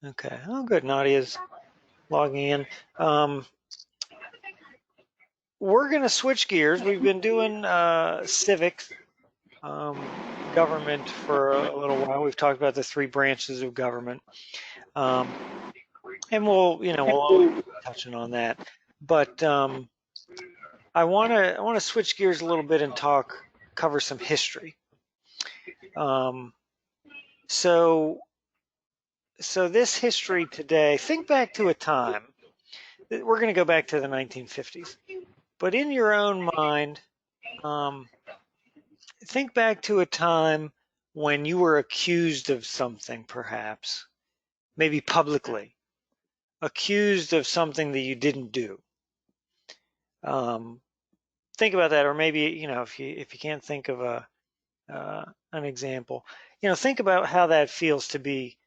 Okay. Oh, good. Nadia's logging in. Um, we're going to switch gears. We've been doing civics, government for a little while. We've talked about the three branches of government, um, and we'll always be touching on that. But I want to switch gears a little bit and cover some history. Um, so so this history today. Think back to a time. We're going to go back to the 1950s. But in your own mind, um, think back to a time when you were accused of something, perhaps, maybe publicly, accused of something that you didn't do. Um, think about that, or maybe if you can't think of an example, think about how that feels to be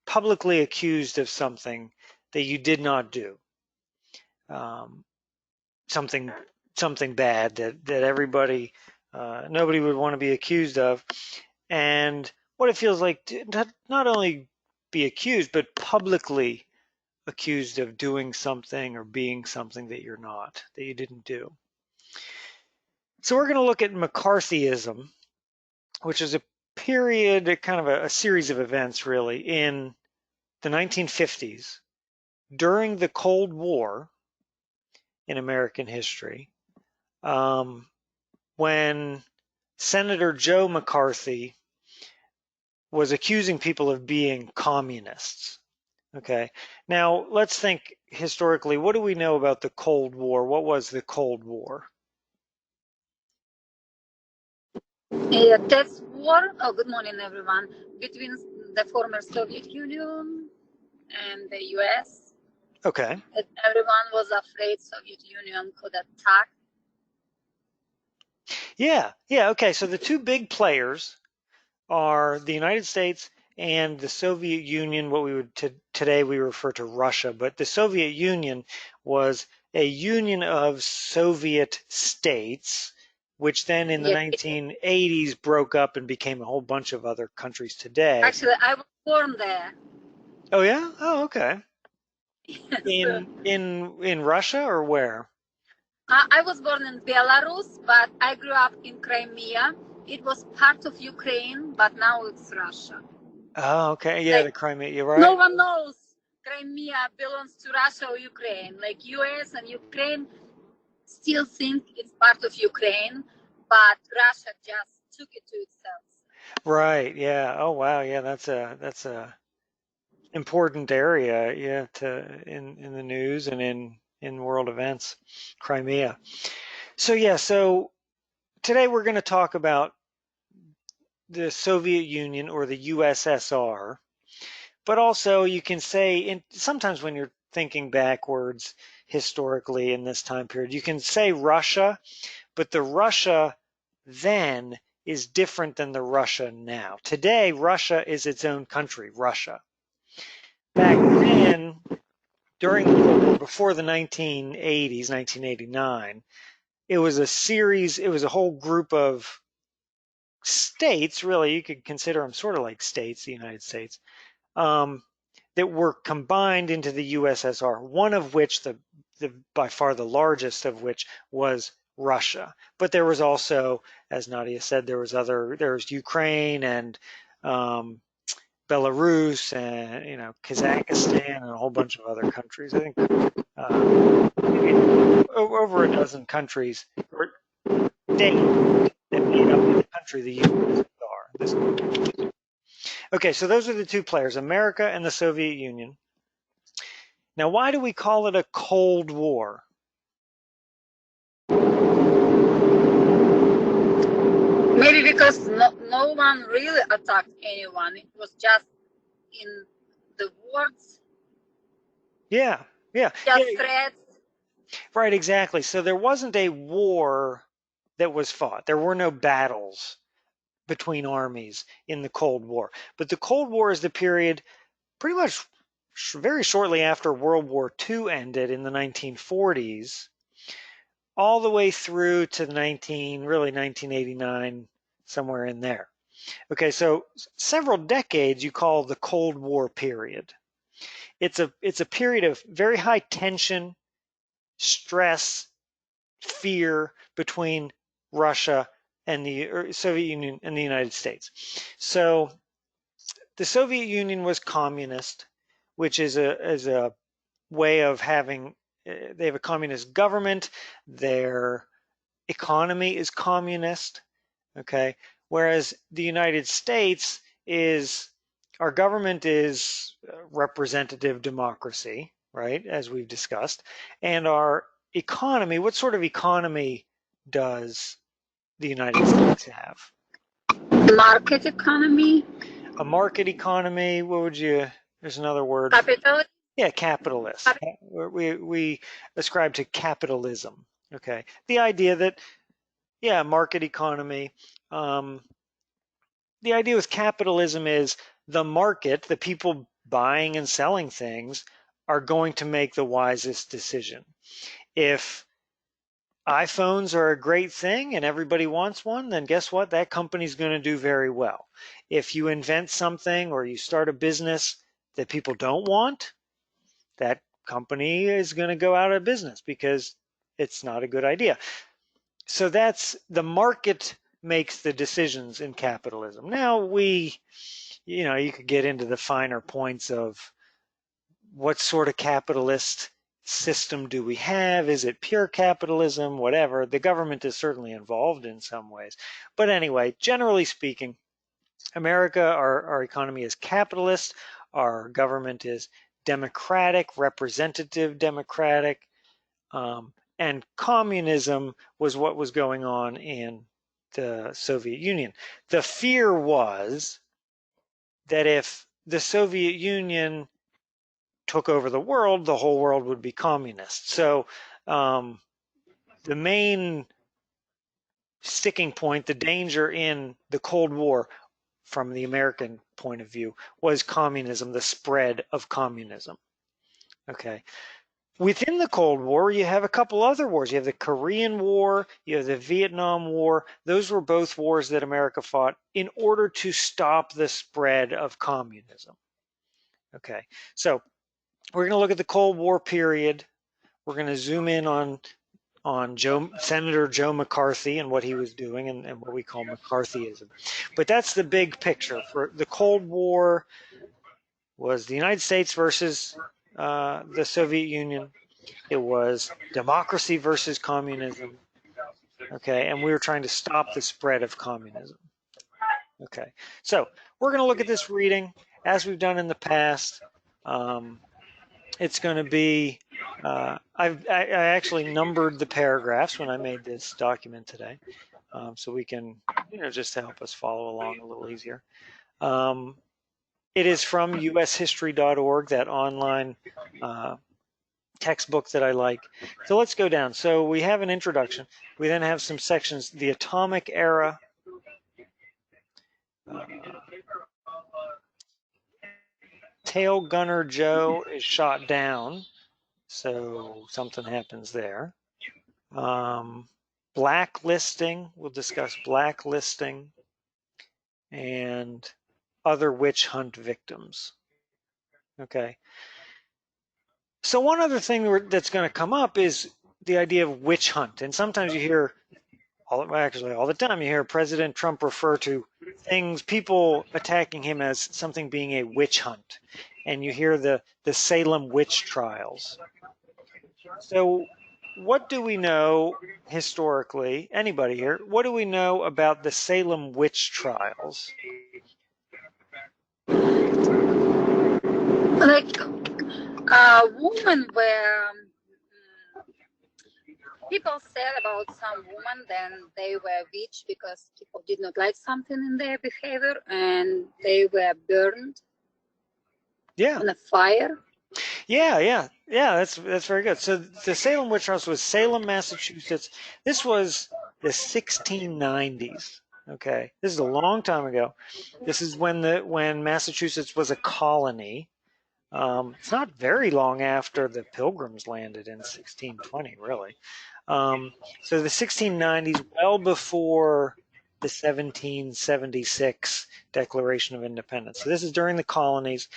publicly accused of something that you did not do, um, something something bad that everybody nobody would want to be accused of, and what it feels like to not only be accused, but publicly accused of doing something or being something that you're not, that you didn't do. So we're going to look at McCarthyism, which is a period, kind of a series of events really, in the 1950s during the Cold War in American history, um, when Senator Joe McCarthy was accusing people of being communists. Okay. Now let's think historically. What do we know about the Cold War? What was the Cold War? Test war, good morning everyone, between the former Soviet Union and the US. Okay. Everyone was afraid Soviet Union could attack. Yeah. Yeah. Okay. So the two big players are the United States and the Soviet Union, what we would today we refer to Russia, but the Soviet Union was a union of Soviet states, which then in the Yes. 1980s broke up and became a whole bunch of other countries today. Actually, I was born there. Oh yeah? Oh, okay. Yes. In Russia or where? I was born in Belarus, but I grew up in Crimea. It was part of Ukraine, but now it's Russia. Oh, okay. Yeah, the Crimea. You're right. No one knows Crimea belongs to Russia or Ukraine. Like US and Ukraine still think it's part of Ukraine, but Russia just took it to itself. Right. Yeah. Oh, wow. Yeah, that's a important area, yeah, to in the news and in world events, Crimea. So yeah, so today we're going to talk about the Soviet Union or the USSR, but also you can say sometimes when you're thinking backwards historically in this time period, you can say Russia, but the Russia then is different than the Russia now. Today, Russia is its own country, Russia. Back then, during the Cold War, before the 1980s, 1989, it was a whole group of states, really, you could consider them sort of like states, the United States, um, that were combined into the USSR, one of which, the by far the largest of which, was Russia. But there was also, as Nadia said, there was Ukraine and Belarus and Kazakhstan and a whole bunch of other countries. I think maybe over a dozen countries or states that made up the country the USSR. Okay, so those are the two players, America and the Soviet Union. Now, why do we call it a Cold War? Maybe because no one really attacked anyone. It was just in the words, Yeah, yeah, just yeah, threats. right, exactly. So there wasn't a war that was fought. There were no battles between armies in the Cold War. But the Cold War is the period pretty much very shortly after World War II ended in the 1940s, all the way through to really 1989, somewhere in there. Okay, so several decades you call the Cold War period. It's a period of very high tension, stress, fear between Russia and the Soviet Union and the United States. So the Soviet Union was communist, which is a way of having, they have a communist government, their economy is communist, okay? Whereas the United States is, our government is representative democracy, right, as we've discussed, and our economy, what sort of economy does the United States have? Market economy. A market economy, what would you, there's another word. Capital. Yeah, capitalist. We ascribe to capitalism, okay? The idea that, yeah, market economy. The idea with capitalism is the market, the people buying and selling things, are going to make the wisest decision. If iPhones are a great thing and everybody wants one, then guess what? That company's going to do very well. If you invent something or you start a business that people don't want, that company is going to go out of business because it's not a good idea. So that's the market makes the decisions in capitalism. Now you could get into the finer points of what sort of capitalist system do we have? Is it pure capitalism? Whatever. The government is certainly involved in some ways. But anyway, generally speaking, America, our economy is capitalist. Our government is democratic, representative democratic. And communism was what was going on in the Soviet Union. The fear was that if the Soviet Union took over the world, the whole world would be communist. So the main sticking point, the danger in the Cold War from the American point of view was communism, the spread of communism. Okay. Within the Cold War, you have a couple other wars. You have the Korean War, you have the Vietnam War. Those were both wars that America fought in order to stop the spread of communism. Okay, so we're going to look at the Cold War period. We're going to zoom in on Senator Joe McCarthy and what he was doing and what we call McCarthyism. But that's the big picture. For the Cold War was the United States versus the Soviet Union. It was democracy versus communism. Okay, and we were trying to stop the spread of communism. Okay, so we're going to look at this reading as we've done in the past. It's going to be, I actually numbered the paragraphs when I made this document today, so we can, just to help us follow along a little easier. It is from ushistory.org, that online textbook that I like. So let's go down. So we have an introduction. We then have some sections, the atomic era, Tail Gunner Joe is shot down, so something happens there. Blacklisting, we'll discuss blacklisting, and other witch hunt victims. Okay. So one other thing that's going to come up is the idea of witch hunt. And sometimes you hear, actually all the time, you hear President Trump refer to people attacking him as something being a witch hunt. And you hear the Salem witch trials. So what do we know historically, anybody here, what do we know about the Salem witch trials? Like women were, people said about some women, then they were witch because people did not like something in their behavior, and they were burned. Yeah. On a fire. Yeah. That's very good. So the Salem witch trials was Salem, Massachusetts. This was the 1690s. Okay, this is a long time ago. This is when Massachusetts was a colony. It's not very long after the Pilgrims landed in 1620, really. So the 1690s, well before the 1776 Declaration of Independence. So this is during the colonies.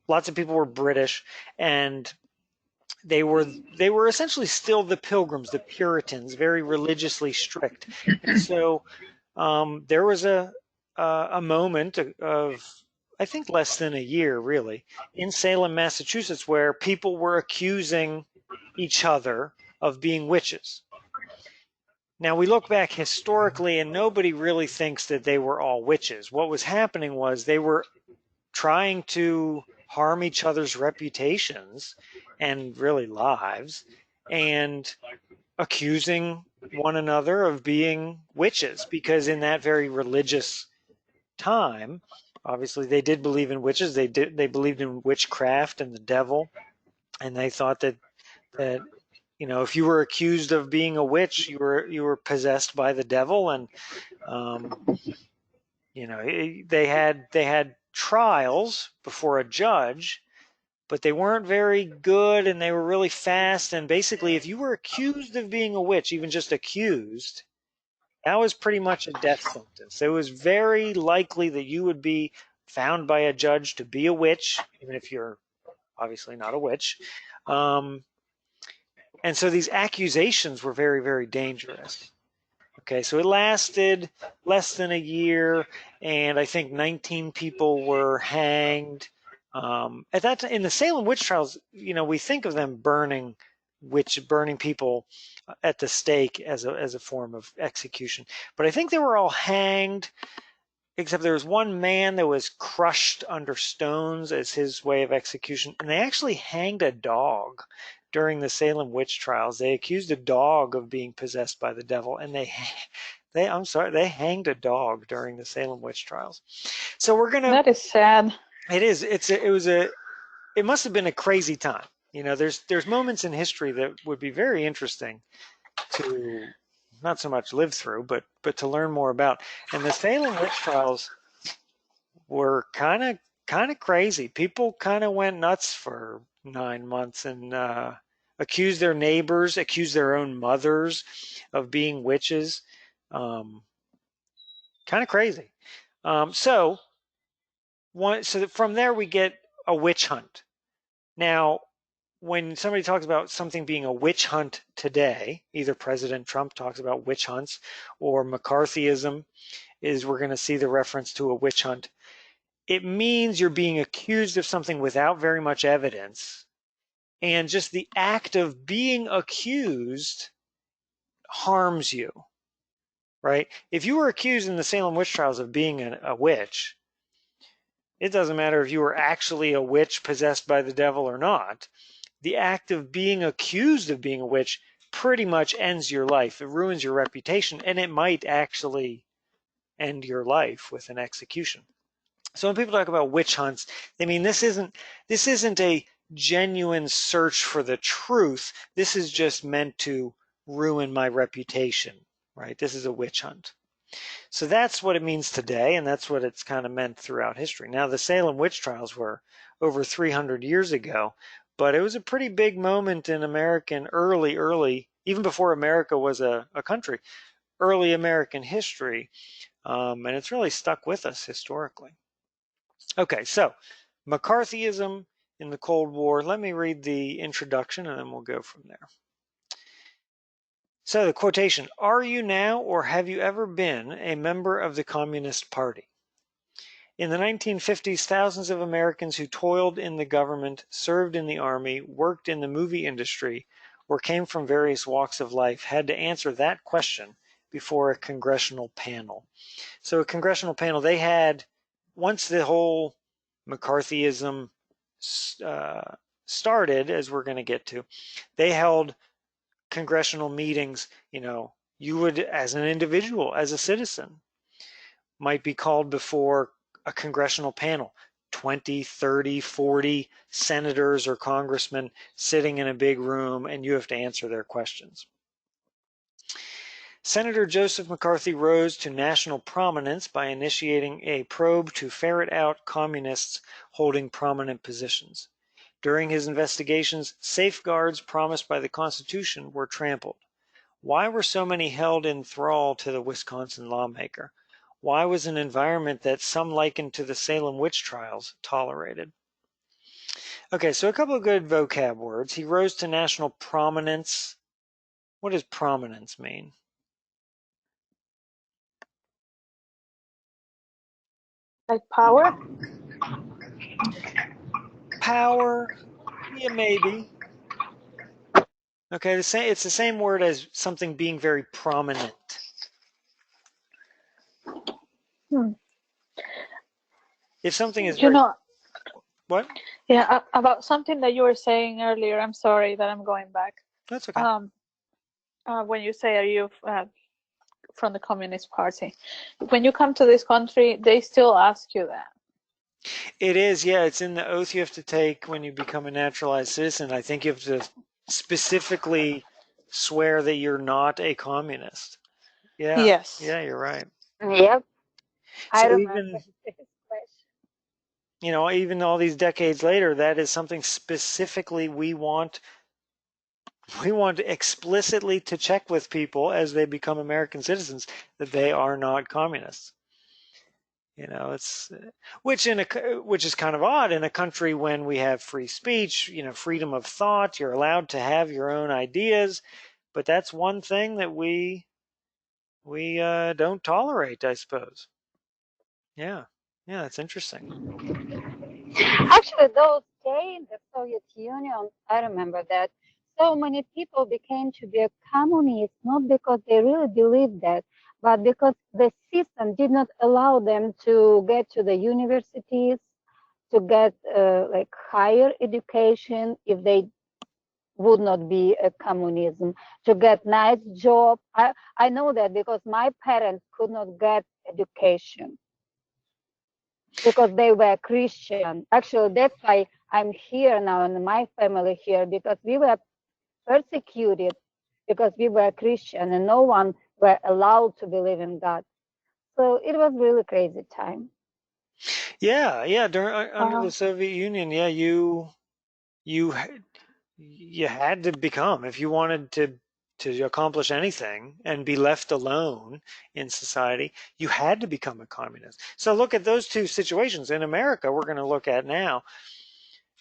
lots of people were British, and they were essentially still the Pilgrims, the Puritans, very religiously strict. And so there was a moment of, I think, less than a year, really, in Salem, Massachusetts, where people were accusing each other of being witches. Now, we look back historically, and nobody really thinks that they were all witches. What was happening was they were trying to harm each other's reputations and really lives, and accusing one another of being witches, because in that very religious time, obviously they did believe in witches. They believed in witchcraft and the devil, and they thought that if you were accused of being a witch, you were possessed by the devil. And they had trials before a judge, but they weren't very good, and they were really fast. And basically, if you were accused of being a witch, even just accused, that was pretty much a death sentence. It was very likely that you would be found by a judge to be a witch, even if you're obviously not a witch. And so these accusations were very, very dangerous. Okay, so it lasted less than a year, and I think 19 people were hanged. At that time, in the Salem witch trials, we think of them burning people at the stake as a form of execution. But I think they were all hanged, except there was one man that was crushed under stones as his way of execution, and they actually hanged a dog during the Salem witch trials. They accused a dog of being possessed by the devil, and they hanged a dog during the Salem witch trials. So we're gonna. That is sad. It is. It must have been a crazy time. There's moments in history that would be very interesting to not so much live through, but to learn more about. And the Salem witch trials were kind of crazy. People kind of went nuts for 9 months and accused their neighbors, accused their own mothers of being witches. Kind of crazy. So from there we get a witch hunt. Now, when somebody talks about something being a witch hunt today, either President Trump talks about witch hunts, or McCarthyism we're going to see the reference to a witch hunt. It means you're being accused of something without very much evidence, and just the act of being accused harms you, right? If you were accused in the Salem witch trials of being a witch, it doesn't matter if you were actually a witch possessed by the devil or not. The act of being accused of being a witch pretty much ends your life. It ruins your reputation, and it might actually end your life with an execution. So when people talk about witch hunts, they mean this isn't a genuine search for the truth. This is just meant to ruin my reputation, right? This is a witch hunt. So that's what it means today, and that's what it's kind of meant throughout history. Now, the Salem witch trials were over 300 years ago, but it was a pretty big moment in American early, even before America was a country, early American history, and it's really stuck with us historically. Okay, so McCarthyism in the Cold War. Let me read the introduction, and then we'll go from there. So the quotation, "Are you now or have you ever been a member of the Communist Party? In the 1950s, thousands of Americans who toiled in the government, served in the army, worked in the movie industry, or came from various walks of life had to answer that question before a congressional panel." So a congressional panel, they had, once the whole McCarthyism started, as we're going to get to, they held congressional meetings. You would, as an individual, as a citizen, might be called before a congressional panel, 20, 30, 40 senators or congressmen sitting in a big room, and you have to answer their questions. Senator Joseph McCarthy rose to national prominence by initiating a probe to ferret out communists holding prominent positions. During his investigations, safeguards promised by the Constitution were trampled. Why were so many held in thrall to the Wisconsin lawmaker? Why was an environment that some likened to the Salem witch trials tolerated? Okay, so a couple of good vocab words. He rose to national prominence. What does prominence mean? Like power? Power? Yeah, maybe. Okay, it's the same word as something being very prominent. Hmm. If something is You very, know, what? yeah, about something that you were saying earlier. I'm sorry that I'm going back. That's okay. When you say, are you from the Communist Party? When you come to this country, they still ask you that. It is, yeah, it's in the oath you have to take when you become a naturalized citizen. I think you have to specifically swear that you're not a communist. Yeah, Yes. yeah, you're right. Yep, I So remember even, this question. even all these decades later, that is something specifically we want explicitly to check with people as they become American citizens that they are not communists. It's which is kind of odd in a country when we have free speech, freedom of thought. You're allowed to have your own ideas, but that's one thing that we don't tolerate, I suppose. Yeah, yeah, that's interesting. Actually, those days in the Soviet Union, I remember that so many people became to be a communist, not because they really believed that, but because the system did not allow them to get to the universities, to get like higher education if they would not be a communism, to get nice job. I know that because my parents could not get education because they were Christian. Actually, that's why I'm here now and my family here, because we were persecuted because we were Christian and no one were allowed to believe in God. So it was really crazy time. Yeah, yeah. Under the Wow. Soviet Union, yeah, you you had to become if you wanted to accomplish anything and be left alone in society, you had to become a communist. So look at those two situations in America we're going to look at now.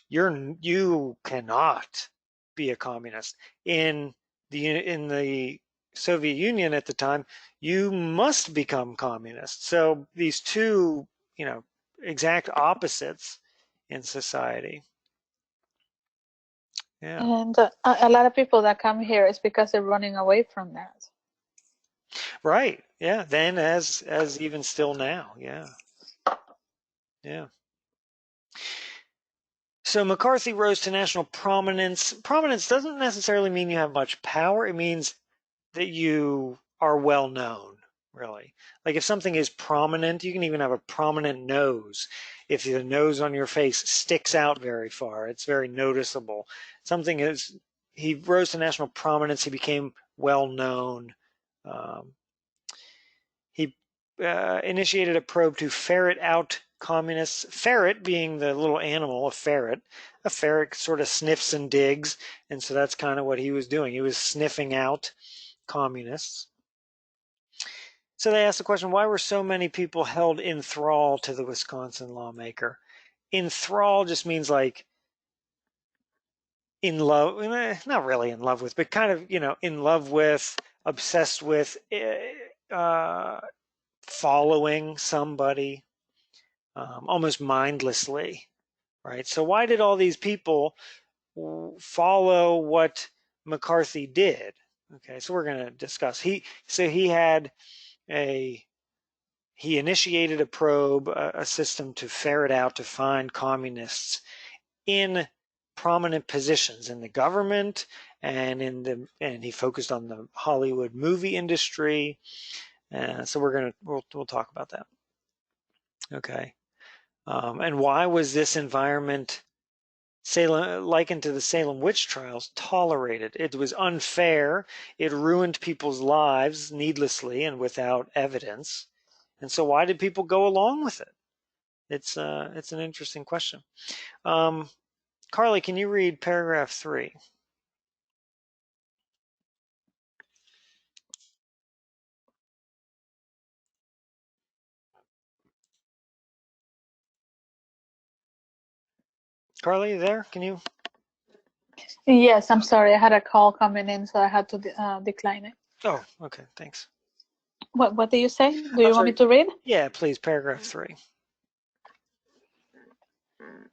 You cannot be a communist. In the Soviet Union at the time, you must become communist. So these two, exact opposites in society. Yeah. And a lot of people that come here is because they're running away from that. Right. Yeah. Then as even still now. Yeah. Yeah. So McCarthy rose to national prominence. Prominence doesn't necessarily mean you have much power. It means that you are well known, really. Like if something is prominent, you can even have a prominent nose. If the nose on your face sticks out very far, it's very noticeable. He rose to national prominence. He became well known. Um, He initiated a probe to ferret out communists. Ferret being the little animal, a ferret. A ferret sort of sniffs and digs, and so that's kind of what he was doing. He was sniffing out communists. So they asked the question, why were so many people held in thrall to the Wisconsin lawmaker? In thrall just means like in love, not really in love with, but kind of, in love with, obsessed with, uh, following somebody. Almost mindlessly, right? So why did all these people follow what McCarthy did? Okay, so we're going to discuss. He initiated a probe, a system to ferret out, to find communists in prominent positions in the government and he focused on the Hollywood movie industry. So we'll talk about that. Okay. And why was this environment likened to the Salem witch trials tolerated? It was unfair. It ruined people's lives needlessly and without evidence. And so why did people go along with it? It's an interesting question. Carly, can you read paragraph 3? Carly, you there? Can you? Yes, I'm sorry. I had a call coming in, so I had to decline it. Oh, okay. Thanks. What do you say? Do I'm you want me sorry. to read? Yeah, please. Paragraph 3.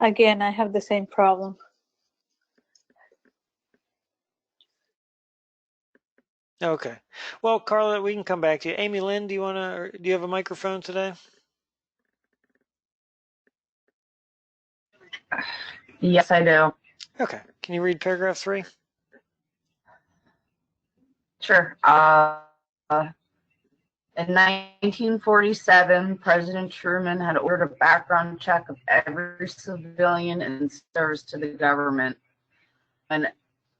Again, I have the same problem. Okay. Well, Carla, we can come back to you. Amy Lynn, do you have a microphone today? Yes, I do. Okay. Can you read paragraph 3? Sure. In 1947, President Truman had ordered a background check of every civilian in service to the government. When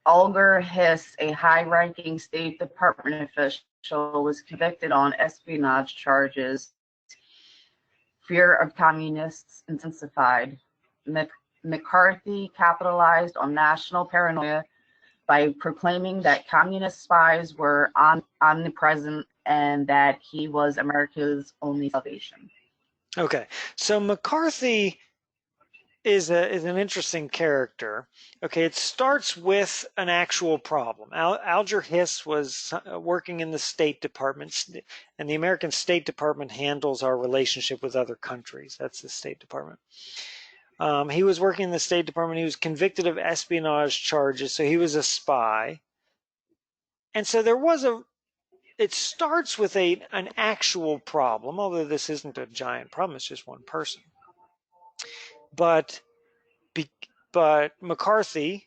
Alger Hiss, a high-ranking State Department official, was convicted on espionage charges, fear of communists intensified. McCarthy capitalized on national paranoia by proclaiming that communist spies were omnipresent and that he was America's only salvation. Okay. So McCarthy is an interesting character. Okay, it starts with an actual problem. Alger Hiss was working in the State Department, and the American State Department handles our relationship with other countries. That's the State Department. He was working in the State Department. He was convicted of espionage charges, so he was a spy. And so it starts with an actual problem, although this isn't a giant problem, it's just one person. But McCarthy,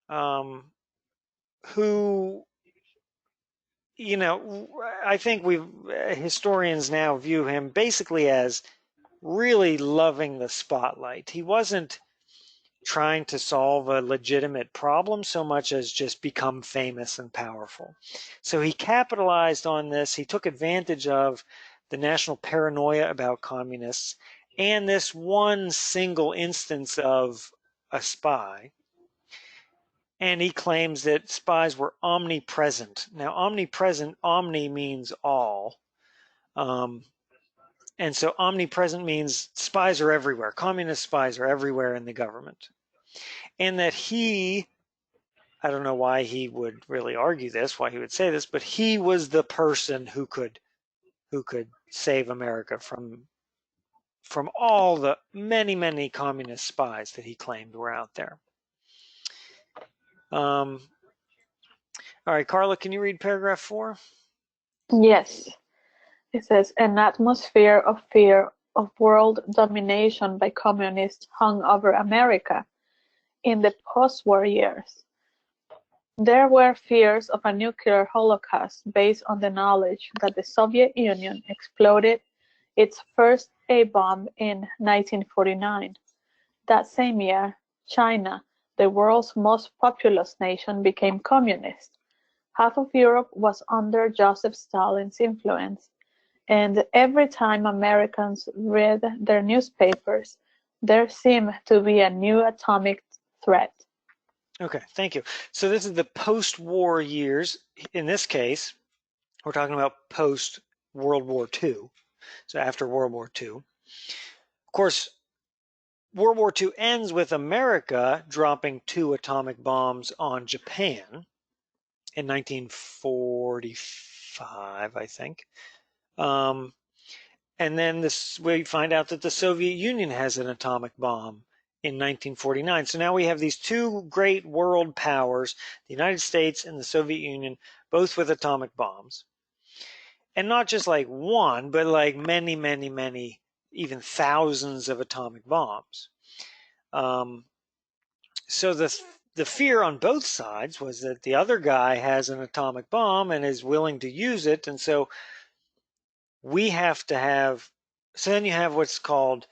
who, I think historians now view him basically as really loving the spotlight. He wasn't trying to solve a legitimate problem so much as just become famous and powerful. So he capitalized on this. He took advantage of the national paranoia about communists and this one single instance of a spy. And he claims that spies were omnipresent. Now, omnipresent, omni means all. And so omnipresent means spies are everywhere. Communist spies are everywhere in the government. And that I don't know why he would really argue this, why he would say this, but he was the person who could save America from all the many communist spies that he claimed were out there. All right, Carla, can you read paragraph 4? Yes. It says, an atmosphere of fear of world domination by communists hung over America in the post-war years. There were fears of a nuclear holocaust based on the knowledge that the Soviet Union exploded its first A-bomb in 1949. That same year, China, the world's most populous nation, became communist. Half of Europe was under Joseph Stalin's influence, and every time Americans read their newspapers, there seemed to be a new atomic threat. Okay, thank you. So this is the post-war years. In this case, we're talking about post-World War II, so after World War II. Of course, World War II ends with America dropping 2 atomic bombs on Japan in 1945, I think. And then we find out that the Soviet Union has an atomic bomb in 1949. So now we have these 2 great world powers, the United States and the Soviet Union, both with atomic bombs. And not just like one, but like many, even thousands of atomic bombs. So the fear on both sides was that the other guy has an atomic bomb and is willing to use it, and so we have to have. So then you have what's called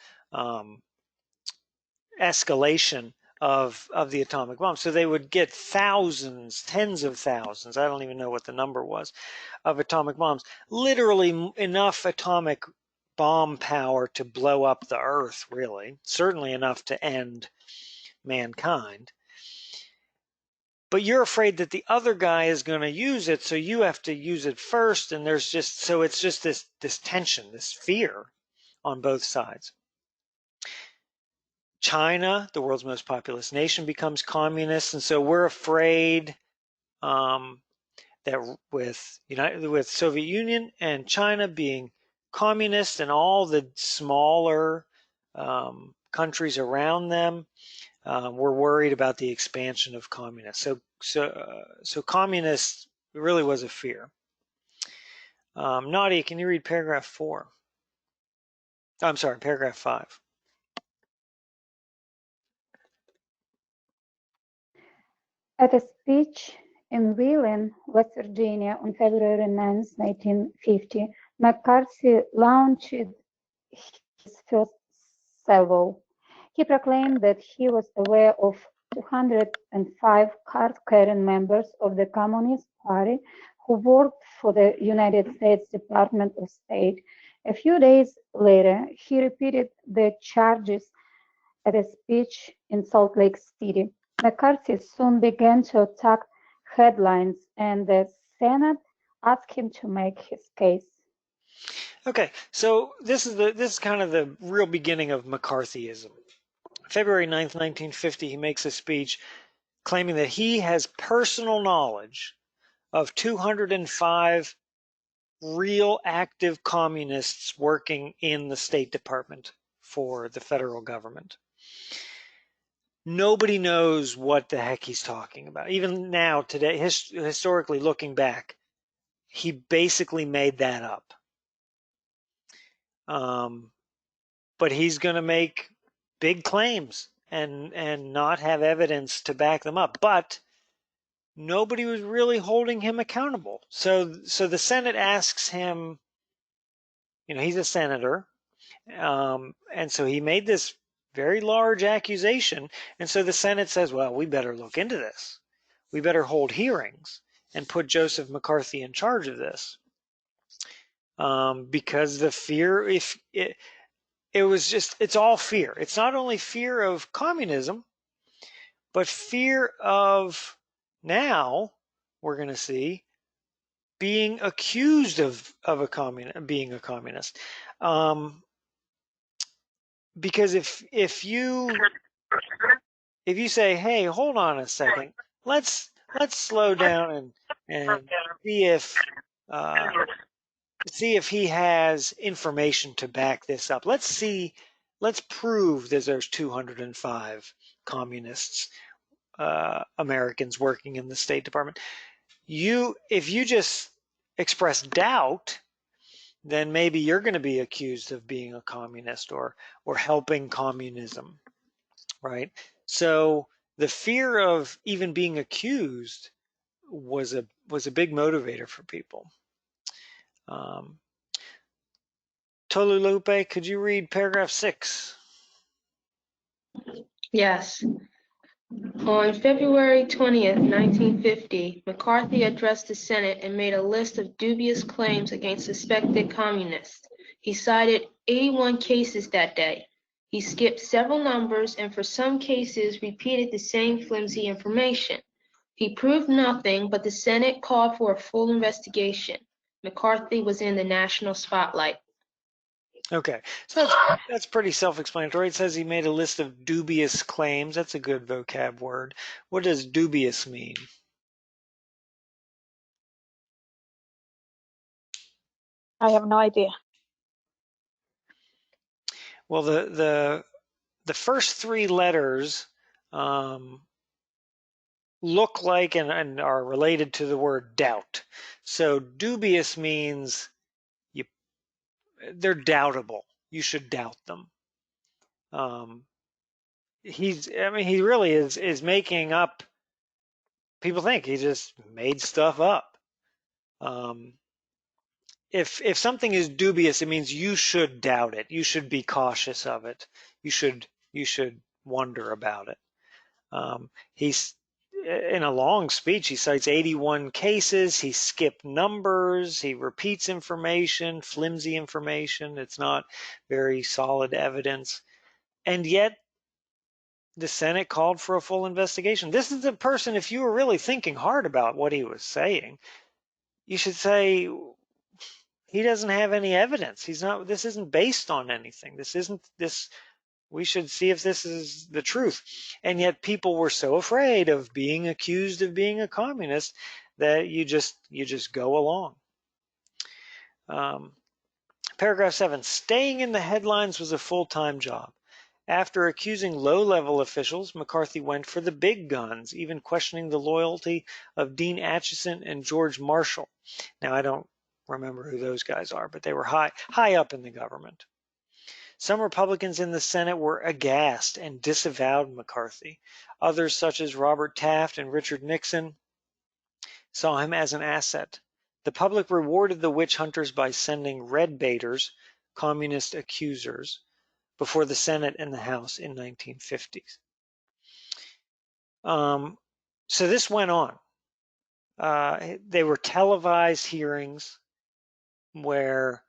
escalation of the atomic bomb. So they would get thousands, tens of thousands, I don't even know what the number was, of atomic bombs. Literally enough atomic bomb power to blow up the Earth, really. Certainly enough to end mankind. But you're afraid that the other guy is going to use it, so you have to use it first, and it's just this tension, this fear on both sides. China, the world's most populous nation, becomes communist, and so we're afraid that with Soviet Union and China being communist and all the smaller countries around them, we're worried about the expansion of communists. So communist really was a fear. Nadia, can you read paragraph 4? I'm sorry, paragraph 5. At a speech in Wheeling, West Virginia on February 9, 1950, McCarthy launched his first salvo. He proclaimed that he was aware of 205 card-carrying members of the Communist Party who worked for the United States Department of State. A few days later, he repeated the charges at a speech in Salt Lake City. McCarthy soon began to attack headlines, and the Senate asked him to make his case. Okay, so this is kind of the real beginning of McCarthyism. February 9th, 1950, he makes a speech claiming that he has personal knowledge of 205 real active communists working in the State Department for the federal government. Nobody knows what the heck he's talking about. Even now, today, historically looking back, he basically made that up. But he's going to make big claims and not have evidence to back them up. But nobody was really holding him accountable. So the Senate asks him, he's a senator, and so he made this very large accusation. And so the Senate says, well, we better look into this. We better hold hearings and put Joseph McCarthy in charge of this. Because the fear, it's all fear. It's not only fear of communism, but fear of, now we're going to see, being accused of being a communist. Because if you say, hey, hold on a second, let's slow down and see if he has information to back this up. Let's prove that there's 205 communists, Americans working in the State Department. If you just express doubt, then maybe you're going to be accused of being a communist or helping communism, right? So the fear of even being accused was a big motivator for people. Tolulupe, could you read paragraph 6? Yes. On February 20th, 1950, McCarthy addressed the Senate and made a list of dubious claims against suspected communists. He cited 81 cases that day. He skipped several numbers and for some cases repeated the same flimsy information. He proved nothing, but the Senate called for a full investigation. McCarthy was in the national spotlight. Okay, so that's pretty self-explanatory. It says he made a list of dubious claims. That's a good vocab word. What does dubious mean? I have no idea. Well, the first 3 letters look like and are related to the word doubt. So dubious means they're doubtable. You should doubt them. He really is making up. People think he just made stuff up. If something is dubious, it means you should doubt it. You should be cautious of it. You should wonder about it. He's in a long speech. He cites 81 cases. He skipped numbers. He repeats information, flimsy information. It's not very solid evidence. And yet the Senate called for a full investigation. This is the person, if you were really thinking hard about what he was saying, you should say, he doesn't have any evidence. This isn't based on anything. This We should see if this is the truth. And yet people were so afraid of being accused of being a communist that you just go along. Paragraph 7, staying in the headlines was a full-time job. After accusing low-level officials, McCarthy went for the big guns, even questioning the loyalty of Dean Acheson and George Marshall. Now, I don't remember who those guys are, but they were high up in the government. Some Republicans in the Senate were aghast and disavowed McCarthy. Others, such as Robert Taft and Richard Nixon, saw him as an asset. The public rewarded the witch hunters by sending red baiters, communist accusers, before the Senate and the House in 1950s. So this went on. They were televised hearings where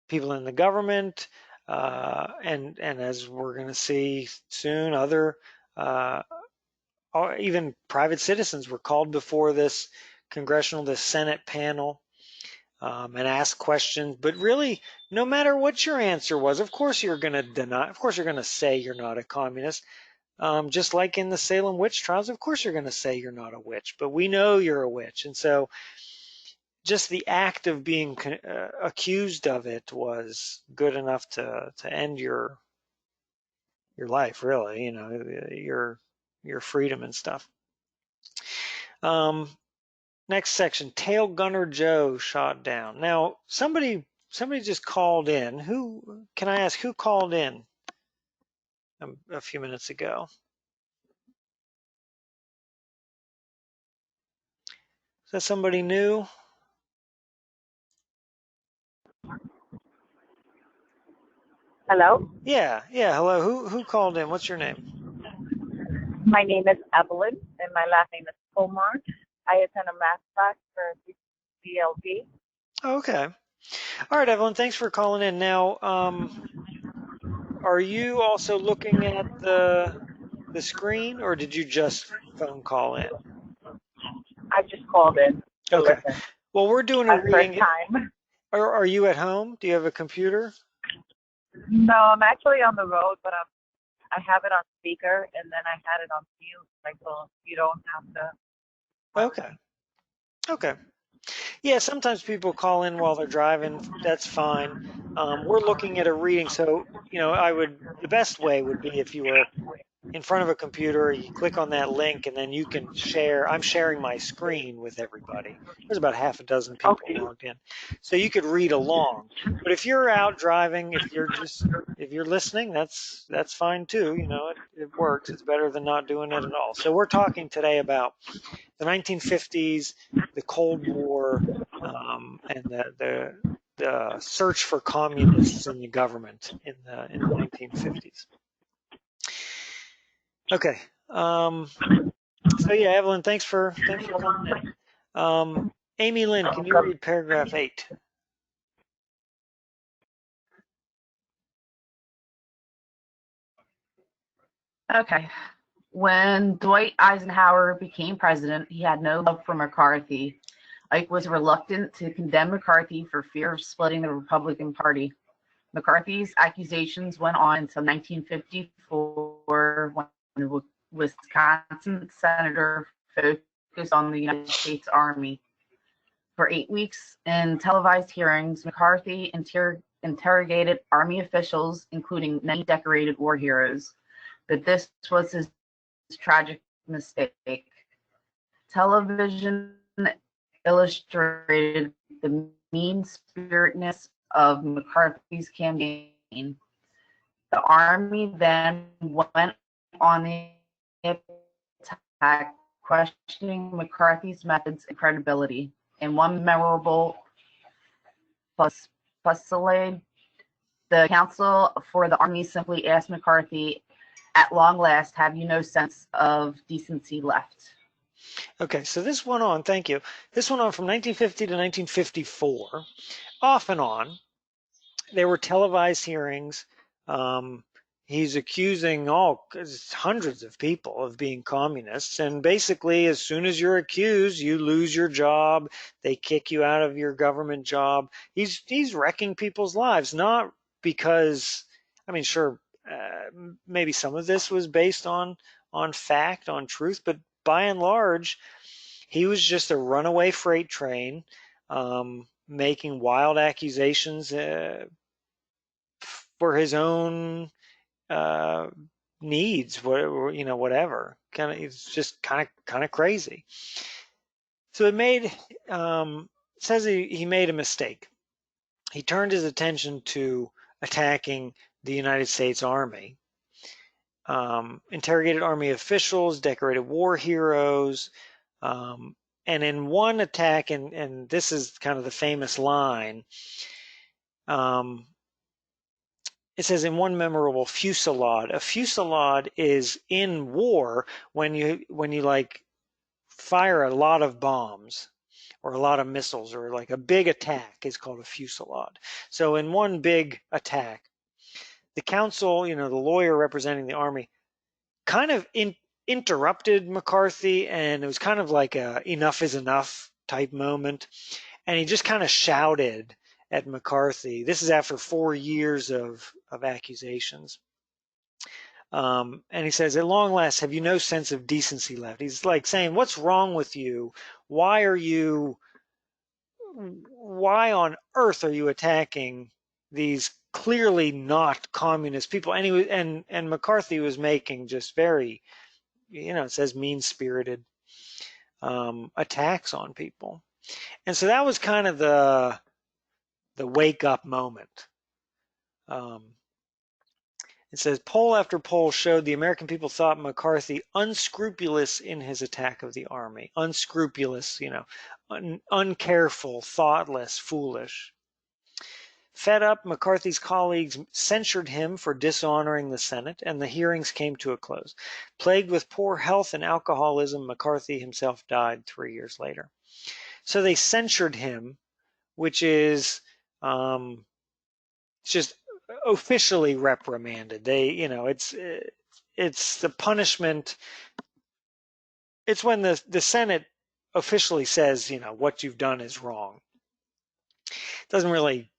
people in the government and as we're going to see soon, other or even private citizens were called before this Senate panel and asked questions. But really, no matter what your answer was, of course you're going to deny. Of course you're going to say you're not a communist. Just like in the Salem witch trials, of course you're going to say you're not a witch. But we know you're a witch, and so just the act of being accused of it was good enough to end your life, really. You know, your freedom and stuff. Next section, Tail Gunner Joe shot down. Now, somebody just called in. Who can I ask? Who called in a few minutes ago? Is that somebody new? Hello, Yeah. Hello. Who called in? What's your name? my name is Evelyn, and my last name is Omar. I attend a math class for BLP. Oh, okay. All right, Evelyn. Thanks for calling in. Now, are you also looking at the screen, or did you just phone call in? I just called in to Okay. listen. Well, we're doing a My first reading. time. Are you at home? Do you have a computer? No, I'm actually on the road, but I have it on speaker, and then I had it on mute, like so you don't have to. Okay. Yeah, sometimes people call in while they're driving. That's fine. We're looking at a reading, so the best way would be if you were in front of a computer, you click on that link, and then you can share. I'm sharing my screen with everybody. There's about half a dozen people Okay. logged in, so you could read along. But if you're out driving, if you're listening, that's fine too. You know, it works. It's better than not doing it at all. So we're talking today about the 1950s, the Cold War, and the search for communists in the government in the 1950s. Okay. So yeah, Evelyn, thanks for calling in. Amy Lynn, can you read paragraph 8? Okay. When Dwight Eisenhower became president, he had no love for McCarthy. Ike was reluctant to condemn McCarthy for fear of splitting the Republican Party. McCarthy's accusations went on until 1954 when the Wisconsin senator focused on the United States Army. For 8 weeks in televised hearings, McCarthy interrogated Army officials, including many decorated war heroes. But this was his tragic mistake. Television illustrated the mean-spiritedness of McCarthy's campaign. The Army then went on the attack, questioning McCarthy's methods and credibility. In one memorable fusillade, the counsel for the Army simply asked McCarthy, "At long last, have you no sense of decency left?" Okay, so this went on, thank you. This went on from 1950 to 1954, off and on. There were televised hearings. He's accusing hundreds of people of being communists, and basically, as soon as you're accused, you lose your job. They kick you out of your government job. He's wrecking people's lives, not because, I mean, sure, maybe some of this was based on fact, on truth, but by and large, he was just a runaway freight train, making wild accusations for his own needs, whatever. It's just kind of crazy. So says he made a mistake. He turned his attention to attacking the United States Army, interrogated Army officials, decorated war heroes, and in one attack, and this is kind of the famous line, it says in one memorable fusillade. A fusillade is in war when you like fire a lot of bombs or a lot of missiles, or like a big attack is called a fusillade. So in one big attack, the counsel, the lawyer representing the army, kind of interrupted McCarthy, and it was kind of like a enough is enough type moment. And he just kind of shouted at McCarthy. This is after 4 years of accusations. And he says, at long last, have you no sense of decency left? He's like saying, what's wrong with you? Why on earth are you attacking these clearly not communist people? And and McCarthy was making just very, it says mean-spirited attacks on people. And so that was kind of the wake-up moment. It says, poll after poll showed the American people thought McCarthy unscrupulous in his attack of the army. Unscrupulous, uncareful, thoughtless, foolish. Fed up, McCarthy's colleagues censured him for dishonoring the Senate, and the hearings came to a close. Plagued with poor health and alcoholism, McCarthy himself died 3 years later. So they censured him, which is just officially reprimanded. They, it's the punishment. It's when the Senate officially says, what you've done is wrong. It doesn't really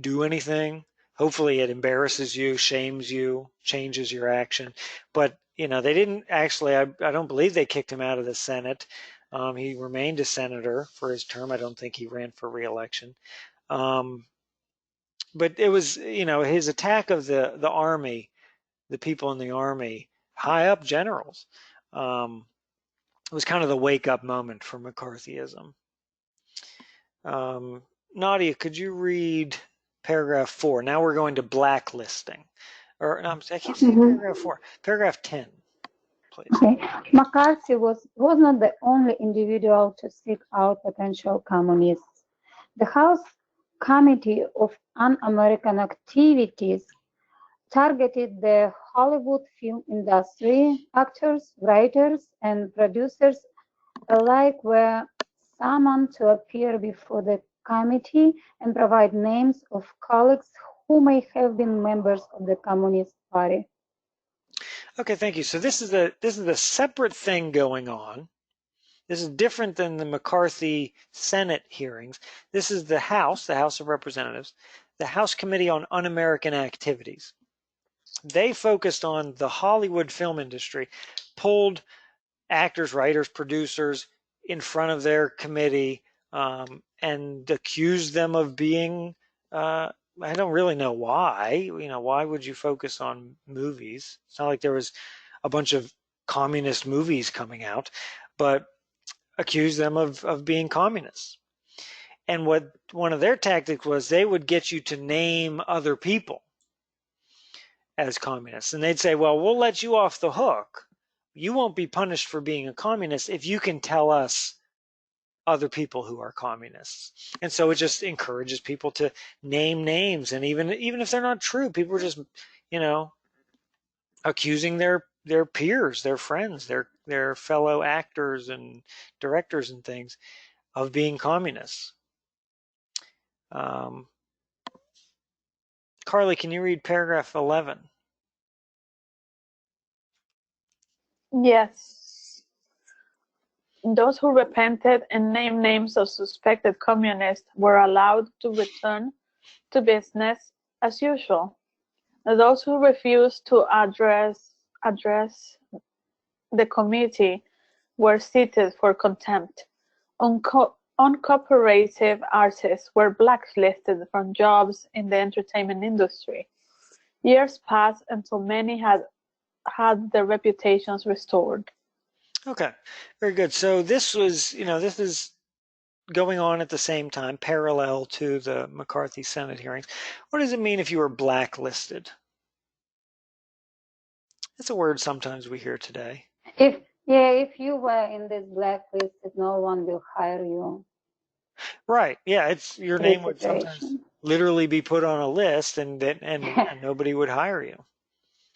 do anything. Hopefully it embarrasses you, shames you, changes your action. But, they didn't actually, I don't believe they kicked him out of the Senate. He remained a senator for his term. I don't think he ran for re-election. But it was, his attack of the army, the people in the army, high up generals, was kind of the wake-up moment for McCarthyism. Nadia, could you read paragraph 4? Now we're going to blacklisting. Or no, I keep saying paragraph 4. Paragraph 10, please. Okay. McCarthy was not the only individual to seek out potential communists. The House Committee of Un-American Activities targeted the Hollywood film industry. Actors, writers, and producers alike were summoned to appear before the committee and provide names of colleagues who may have been members of the Communist Party. Okay, thank you. So this is a separate thing going on. This is different than the McCarthy Senate hearings. This is the House of Representatives, the House Committee on Un-American Activities. They focused on the Hollywood film industry, pulled actors, writers, producers in front of their committee, and accused them of being, I don't really know why. Why would you focus on movies? It's not like there was a bunch of communist movies coming out, but accuse them of being communists. And what one of their tactics was, they would get you to name other people as communists. And they'd say, well, we'll let you off the hook. You won't be punished for being a communist if you can tell us other people who are communists. And so it just encourages people to name names. And even if they're not true, people are just, accusing their peers, their friends, their fellow actors and directors and things of being communists. Carly, can you read paragraph 11? Yes. Those who repented and named names of suspected communists were allowed to return to business as usual. Those who refused to address the committee were cited for contempt. Uncooperative artists were blacklisted from jobs in the entertainment industry. Years passed until many had their reputations restored. Okay, very good. So this was, this is going on at the same time, parallel to the McCarthy Senate hearings. What does it mean if you were blacklisted? It's a word sometimes we hear today. If you were in this blacklist, no one will hire you. Right. Yeah, it's your name would sometimes literally be put on a list, and nobody would hire you.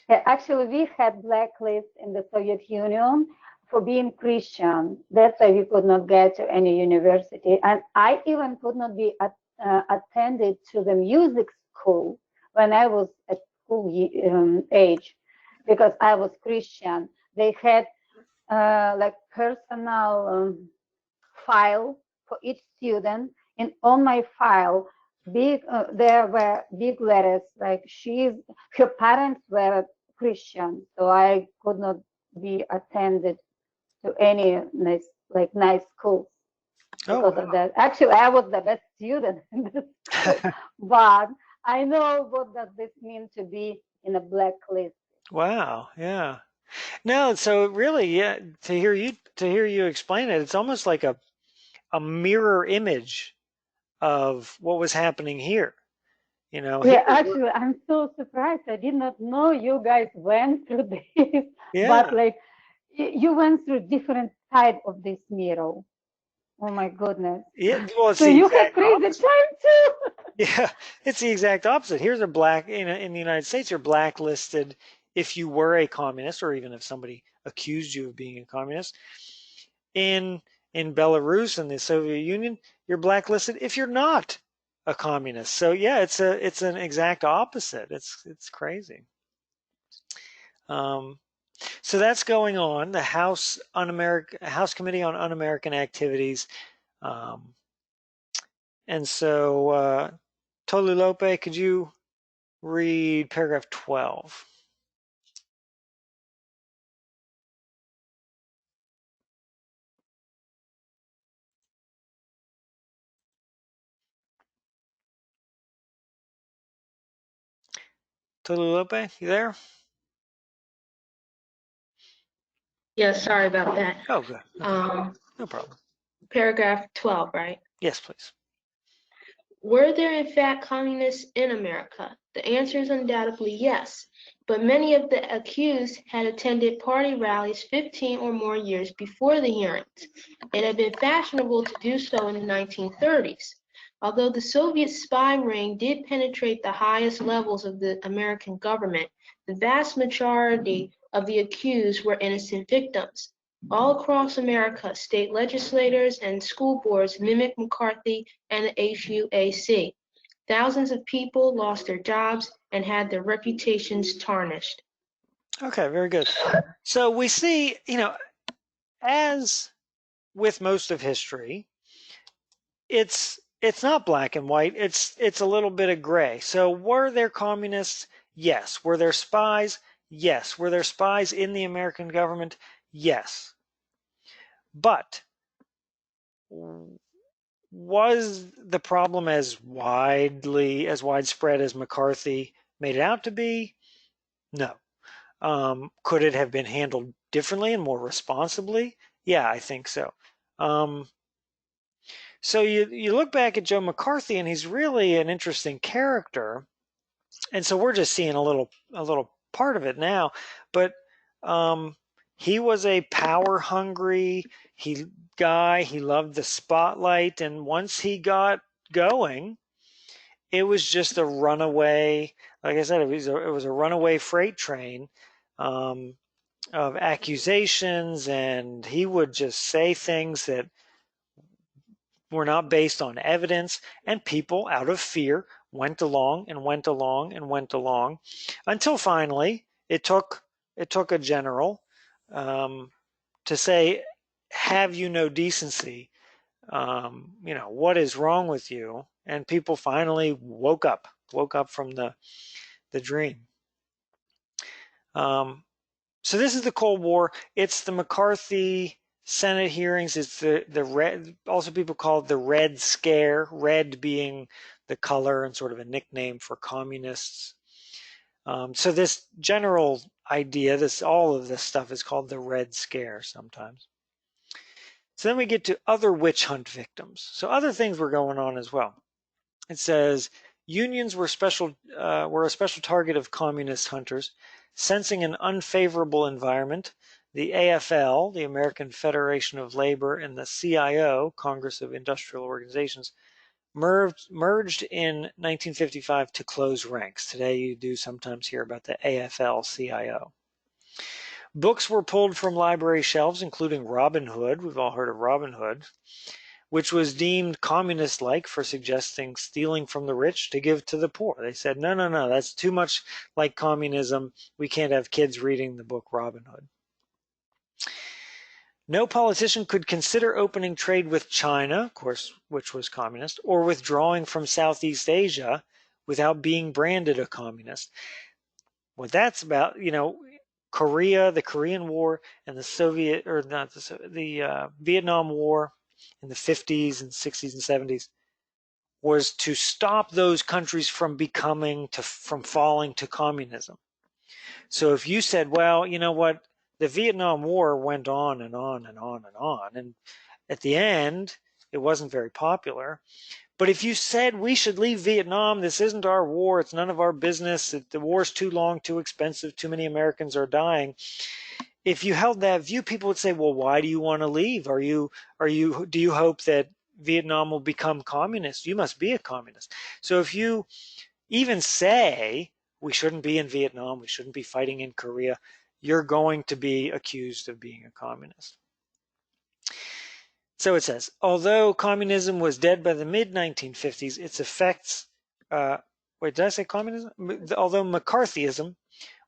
Yeah, actually, we had blacklists in the Soviet Union for being Christian. That's why we could not get to any university, and I even could not be attended to the music school when I was at school age, because I was Christian. They had like personal file for each student, and on my file, there were big letters like her parents were Christian, so I could not be attended to any nice schools because of that. Actually, I was the best student in the school, but I know what does this mean to be in a blacklist. Wow. Yeah. No, so really, yeah, to hear you explain it, it's almost like a mirror image of what was happening here. Yeah, actually, I'm so surprised. I did not know you guys went through this. Yeah. But like, you went through different side of this mirror. Oh my goodness. Yeah. Well, so you had crazy time too. Yeah, it's the exact opposite. Here's a black in the United States, you're blacklisted if you were a communist, or even if somebody accused you of being a communist. In Belarus and the Soviet Union, you're blacklisted if you're not a communist. So yeah, it's an exact opposite. It's crazy. So that's going on. The House Committee on Un-American Activities, and so Tolulope, could you read paragraph 12? Tolulope, you there? Yeah, sorry about that. Oh, good. Okay. No problem. Paragraph 12, right? Yes, please. Were there in fact communists in America? The answer is undoubtedly yes, but many of the accused had attended party rallies 15 or more years before the hearings. It had been fashionable to do so in the 1930s. Although the Soviet spy ring did penetrate the highest levels of the American government, the vast majority of the accused were innocent victims. All across America, state legislators and school boards mimicked McCarthy and the HUAC. Thousands of people lost their jobs and had their reputations tarnished. Okay, very good. So we see, as with most of history, it's not black and white. It's a little bit of gray. So were there communists? Yes. Were there spies? Yes. Were there spies in the American government? Yes. But was the problem as widespread as McCarthy made it out to be? No. Could it have been handled differently and more responsibly? Yeah, I think so. So you look back at Joe McCarthy, and he's really an interesting character. And so we're just seeing a little part of it now. But he was a power-hungry guy. He loved the spotlight, and once he got going, it was just a runaway. Like I said, it was a runaway freight train of accusations, and he would just say things that were not based on evidence, and people, out of fear, went along and went along and went along, until finally it took a general to say, "Have you no decency? What is wrong with you?" And people finally woke up from the dream. So this is the Cold War. It's the McCarthy Senate hearings. It's the red, also people call it the Red Scare, red being the color and sort of a nickname for communists. So this general idea, all of this stuff is called the Red Scare sometimes. So then we get to other witch hunt victims. So other things were going on as well. It says unions were a special target of communist hunters. Sensing an unfavorable environment, the AFL, the American Federation of Labor, and the CIO, Congress of Industrial Organizations, merged in 1955 to close ranks. Today you do sometimes hear about the AFL-CIO. Books were pulled from library shelves, including Robin Hood. We've all heard of Robin Hood, which was deemed communist-like for suggesting stealing from the rich to give to the poor. They said, no, no, no, that's too much like communism. We can't have kids reading the book Robin Hood. No politician could consider opening trade with China, of course, which was communist, or withdrawing from Southeast Asia without being branded a communist. What that's about, Korea, the Korean War, and the Vietnam War in the 50s and 60s and 70s was to stop those countries from falling to communism. So if you said, well, you know what, the Vietnam War went on and on and on and on, and at the end, it wasn't very popular. But if you said we should leave Vietnam, this isn't our war, it's none of our business, the war's too long, too expensive, too many Americans are dying. If you held that view, people would say, well, why do you want to leave? Do you hope that Vietnam will become communist? You must be a communist. So if you even say we shouldn't be in Vietnam, we shouldn't be fighting in Korea, you're going to be accused of being a communist. So it says, although communism was dead by the mid-1950s, its effects, wait, did I say communism? Although McCarthyism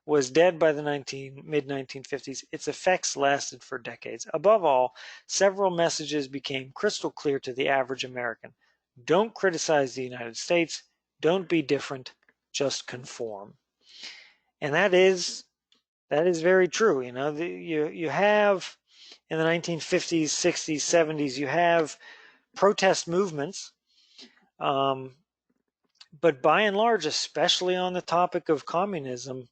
was dead by the mid-1950s, its effects lasted for decades. Above all, several messages became crystal clear to the average American. Don't criticize the United States. Don't be different. Just conform. And that is very true. You have in the 1950s, 60s, 70s, you have protest movements, but by and large, especially on the topic of communism,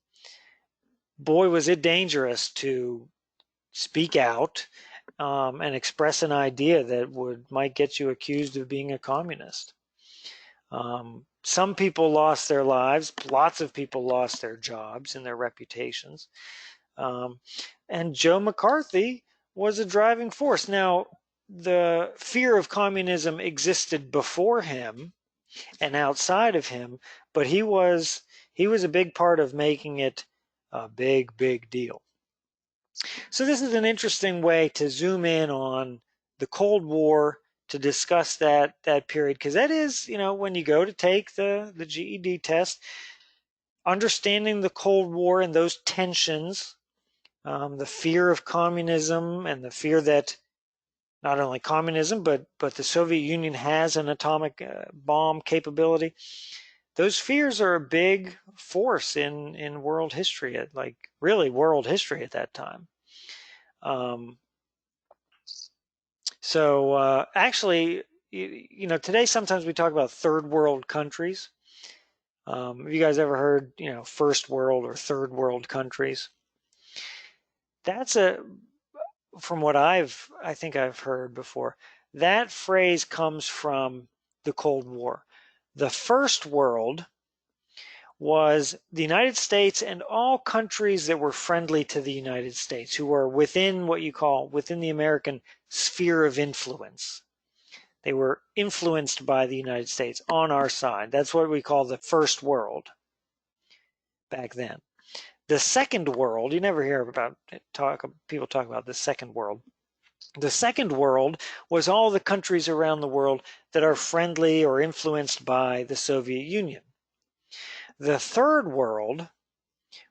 boy, was it dangerous to speak out and express an idea that might get you accused of being a communist. Some people lost their lives. Lots of people lost their jobs and their reputations. And Joe McCarthy was a driving force. Now, the fear of communism existed before him and outside of him, but he was a big part of making it a big, big deal. So this is an interesting way to zoom in on the Cold War to discuss that period, because that is, when you go to take the GED test, understanding the Cold War and those tensions, the fear of communism and the fear that not only communism, but the Soviet Union has an atomic bomb capability. Those fears are a big force in world history, really world history at that time. Actually, today sometimes we talk about third world countries. Have you guys ever heard, first world or third world countries? That's from what I think I've heard before, that phrase comes from the Cold War. The first world was the United States and all countries that were friendly to the United States, who were within within the American sphere of influence. They were influenced by the United States on our side. That's what we call the first world back then. The second world, you never hear people talk about the second world. The second world was all the countries around the world that are friendly or influenced by the Soviet Union. The third world,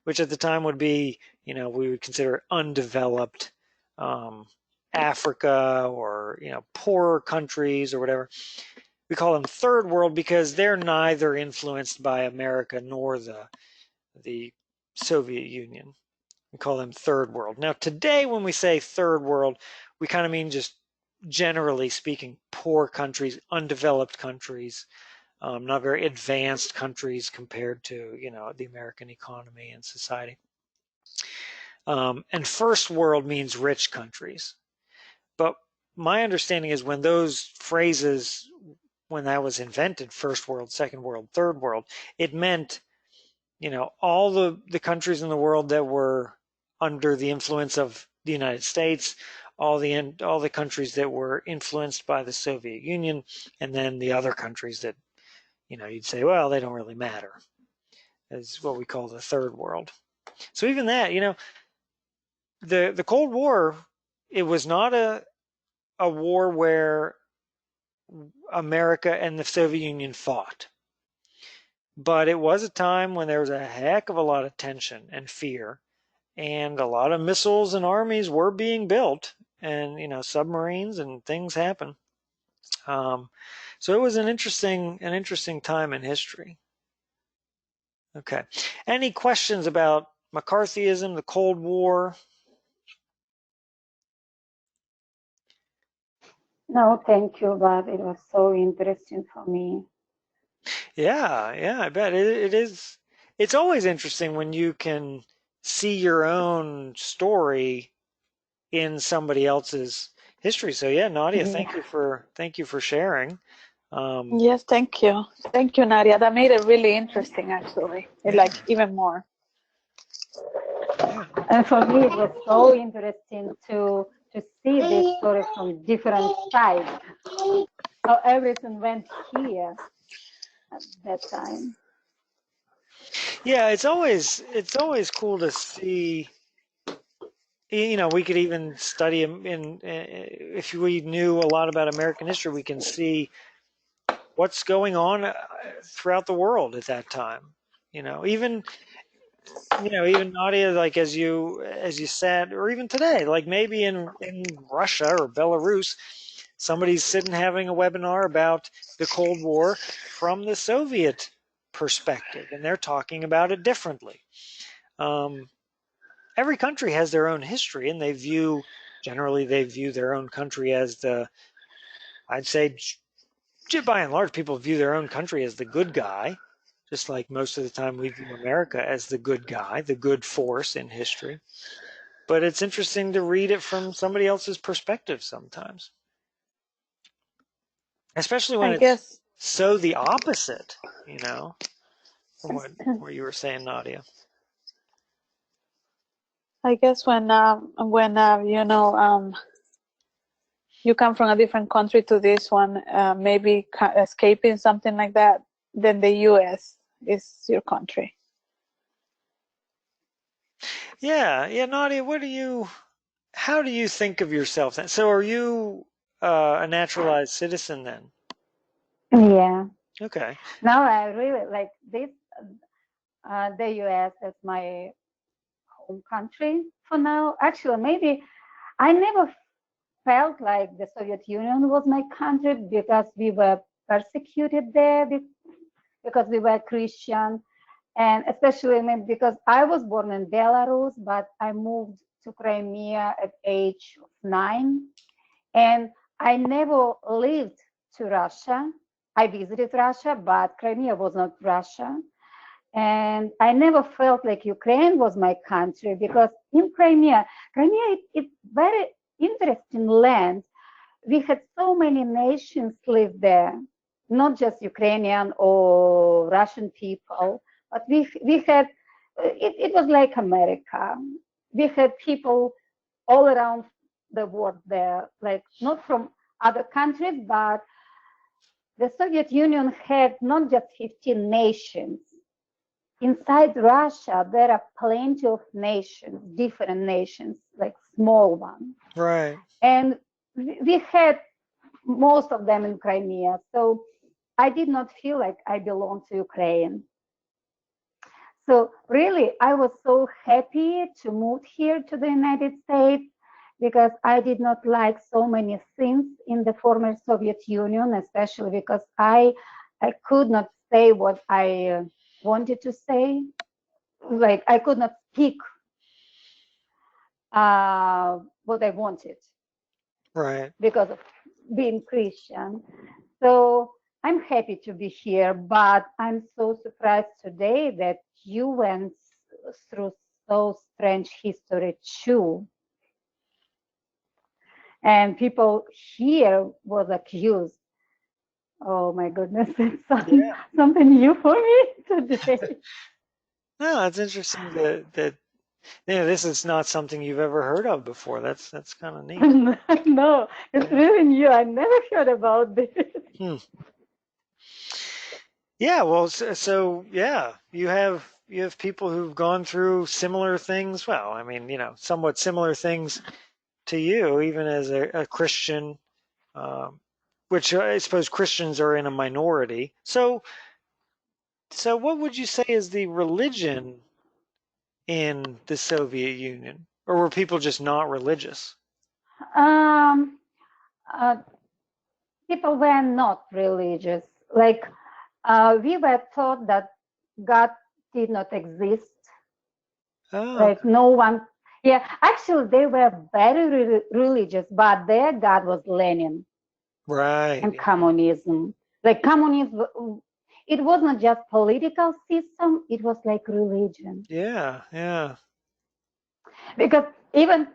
which at the time would be, we would consider undeveloped Africa or, poorer countries or whatever. We call them third world because they're neither influenced by America nor the Soviet Union. We call them third world. Now today when we say third world, we kind of mean just generally speaking poor countries, undeveloped countries, not very advanced countries compared to, the American economy and society. And first world means rich countries. But my understanding is when those phrases, when that was invented, first world, second world, third world, it meant, all the countries in the world that were under the influence of the United States, all the countries that were influenced by the Soviet Union, and then the other countries that, you'd say, well, they don't really matter, is what we call the third world. So even that, the Cold War, it was not a war where America and the Soviet Union fought. But it was a time when there was a heck of a lot of tension and fear, and a lot of missiles and armies were being built, and submarines and things happen. So it was an interesting time in history. Okay. Any questions about McCarthyism, the Cold War? No, thank you, Bob. It was so interesting for me. Yeah, I bet it is. It's always interesting when you can see your own story in somebody else's history. So yeah, Nadia, thank you for sharing. Yes, thank you, Nadia. That made it really interesting, actually. It like even more. Yeah. And for me, it was so interesting to see this story from different sides. How everything went here at that time. Yeah, it's always cool to see. We could even study if we knew a lot about American history, we can see what's going on throughout the world at that time. Even Nadia, like as you said, or even today, like maybe in Russia or Belarus, somebody's sitting having a webinar about the Cold War from the Soviet perspective, and they're talking about it differently. Every country has their own history, and generally they view their own country as I'd say by and large, people view their own country as the good guy, just like most of the time we view America as the good guy, the good force in history. But it's interesting to read it from somebody else's perspective sometimes, especially when it's so the opposite, from what you were saying, Nadia. I guess when you come from a different country to this one, maybe escaping something like that, then the U.S. is your country. Yeah, Nadia, how do you think of yourself then? So are you a naturalized citizen then? Yeah. Okay. Now I really like this, the U.S. as my home country for now. Actually, maybe I never felt like the Soviet Union was my country because we were persecuted there because we were Christian, and especially maybe because I was born in Belarus, but I moved to Crimea at age 9, and I never lived to Russia. I visited Russia, but Crimea was not Russia. And I never felt like Ukraine was my country because in Crimea it's very interesting land. We had so many nations live there, not just Ukrainian or Russian people, but we had, it was like America. We had people all around the world there, like not from other countries, but the Soviet Union had not just 15 nations. Inside Russia, there are plenty of nations, different nations, like small ones. Right. And we had most of them in Crimea. So I did not feel like I belonged to Ukraine. So really, I was so happy to move here to the United States because I did not like so many things in the former Soviet Union, especially because I could not say what I wanted to say. Like I could not speak what I wanted Right. because of being Christian. So I'm happy to be here, but I'm so surprised today that you went through so strange history too. And people here was accused. Oh my goodness, it's something new for me today. No, it's interesting that this is not something you've ever heard of before. That's kind of neat. No, it's really new. I never heard about this. Yeah, well, so yeah, you have people who've gone through similar things. Well, I mean, somewhat similar things to you, even as a Christian, which I suppose Christians are in a minority. So what would you say is the religion in the Soviet Union, or were people just not religious? Um, uh, People were not religious. Like we were taught that God did not exist. Oh, Like no one. Yeah, actually, they were very religious, but their God was Lenin right. and communism. Like communism, it was not just political system; it was like religion. Yeah, yeah. Because even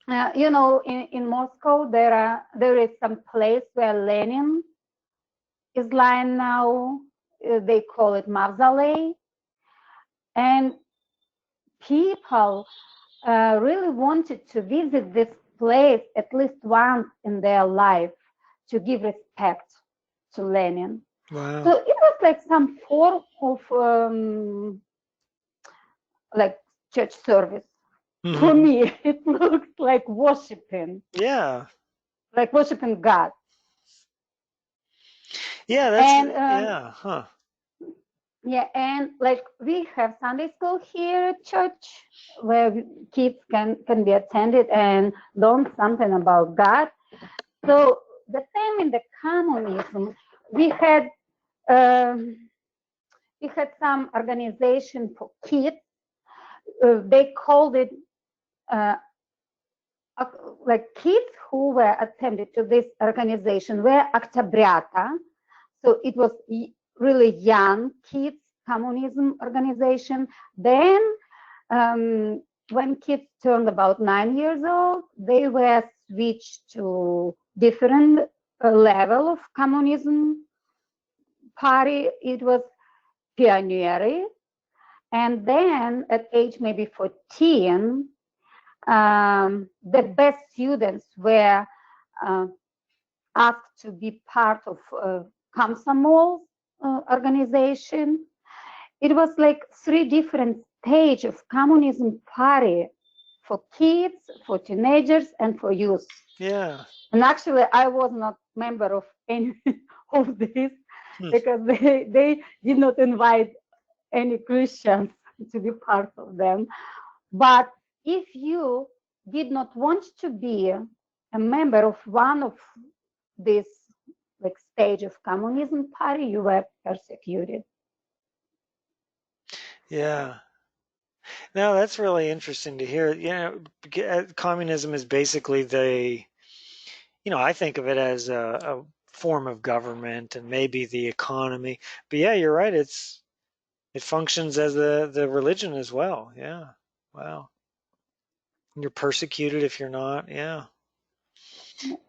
in Moscow, there is some place where Lenin is lying now. They call it mausoleum, and people really wanted to visit this place at least once in their life to give respect to Lenin. Wow. So it was like some form of like church service. Mm-hmm. For me, it looks like worshiping. Yeah. Like worshiping God. Yeah, yeah, huh. Yeah, and like we have Sunday school here at church where kids can be attended and learn something about God. So the same in the communism, we had some organization for kids. They called it like kids who were attended to this organization were Oktyabrята. So it was really young kids communism organization. Then when kids turned about 9 years old, they were switched to different level of communism party. It was pioneering. And then at age maybe 14, the best students were asked to be part of Komsomol organization. It was like 3 different stages of communism party for kids, for teenagers, and for youth. Yeah. And actually, I was not member of any of this because they did not invite any Christians to be part of them. But if you did not want to be a member of one of this like stage of communism party, you were persecuted. Yeah. No, that's really interesting to hear. Communism is basically I think of it as a form of government and maybe the economy. But yeah, you're right. It functions as the religion as well. Yeah. Wow. And you're persecuted if you're not. Yeah.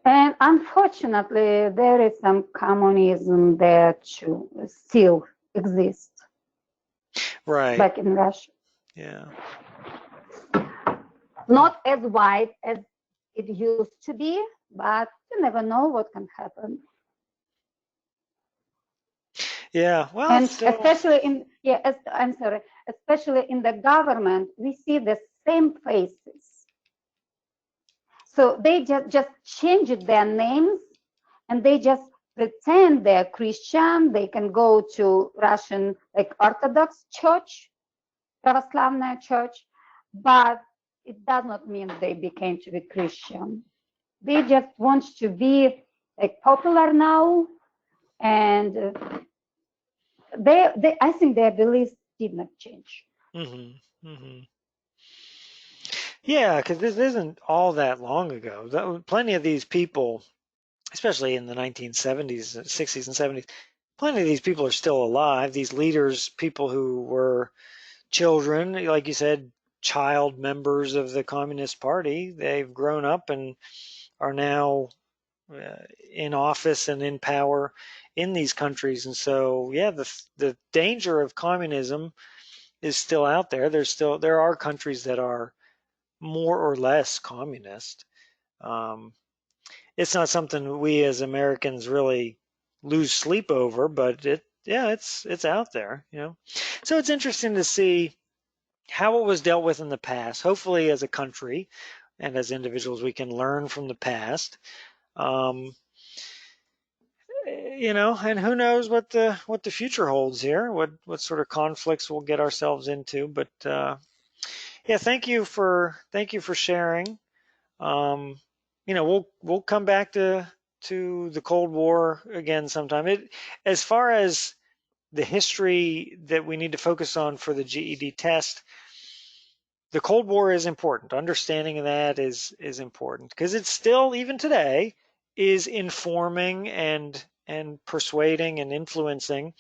And unfortunately, there is some communism that still exists. Right. Back in Russia. Yeah. Not as wide as it used to be, but you never know what can happen. Yeah. Well, and especially especially in the government, we see the same faces. So they just changed their names and they just pretend they're Christian. They can go to Russian like Orthodox church, Pravoslavная church, but it does not mean they became to be Christian. They just want to be like popular now, and I think their beliefs did not change. Mm-hmm. Mm-hmm. Yeah, because this isn't all that long ago. Plenty of these people, especially in the 1970s, 60s, and 70s, plenty of these people are still alive. These leaders, people who were children, like you said, child members of the Communist Party, they've grown up and are now in office and in power in these countries. And so, yeah, the danger of communism is still out there. There are countries that are more or less communist. Um, it's not something we as Americans really lose sleep over, but it's out there, you know. So it's interesting to see how it was dealt with in the past. Hopefully, as a country and as individuals, we can learn from the past. Um, you know, and who knows what the future holds here? What sort of conflicts we'll get ourselves into? But yeah, thank you for sharing. Um, you know, we'll come back to the Cold War again sometime. As far as the history that we need to focus on for the GED test, the Cold War is important. Understanding of that is important because it's still, even today, is informing and persuading and influencing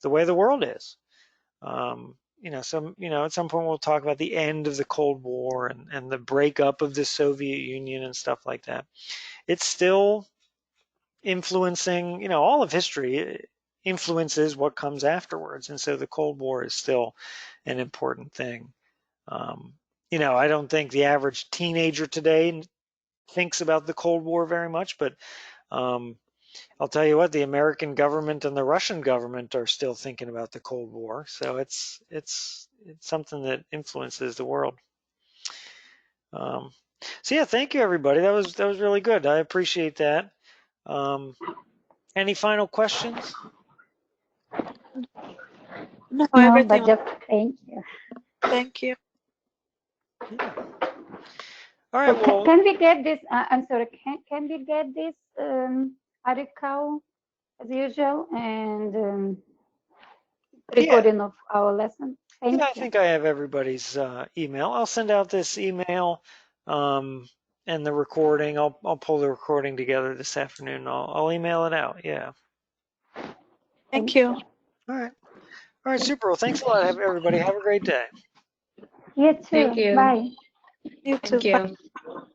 the way the world is. At some point we'll talk about the end of the Cold War and the breakup of the Soviet Union and stuff like that. It's still influencing, all of history influences what comes afterwards. And so the Cold War is still an important thing. I don't think the average teenager today thinks about the Cold War very much, but I'll tell you what, the American government and the Russian government are still thinking about the Cold War. So it's something that influences the world. So yeah, thank you everybody. That was really good. I appreciate that. Any final questions? No, No, everything. but just thank you. Thank you. Yeah. All So right. Well, can we get this? I'm sorry. Can we get this article as usual and yeah. recording of our lesson? Thank Yeah, I you. think I have everybody's email. I'll send out this email and the recording. I'll pull the recording together this afternoon. I'll email it out. Yeah. Thank you. All right. All right. Super. Well, thanks a lot, everybody. Have a great day. You too. Thank you. Bye. You too. Thank Bye. you.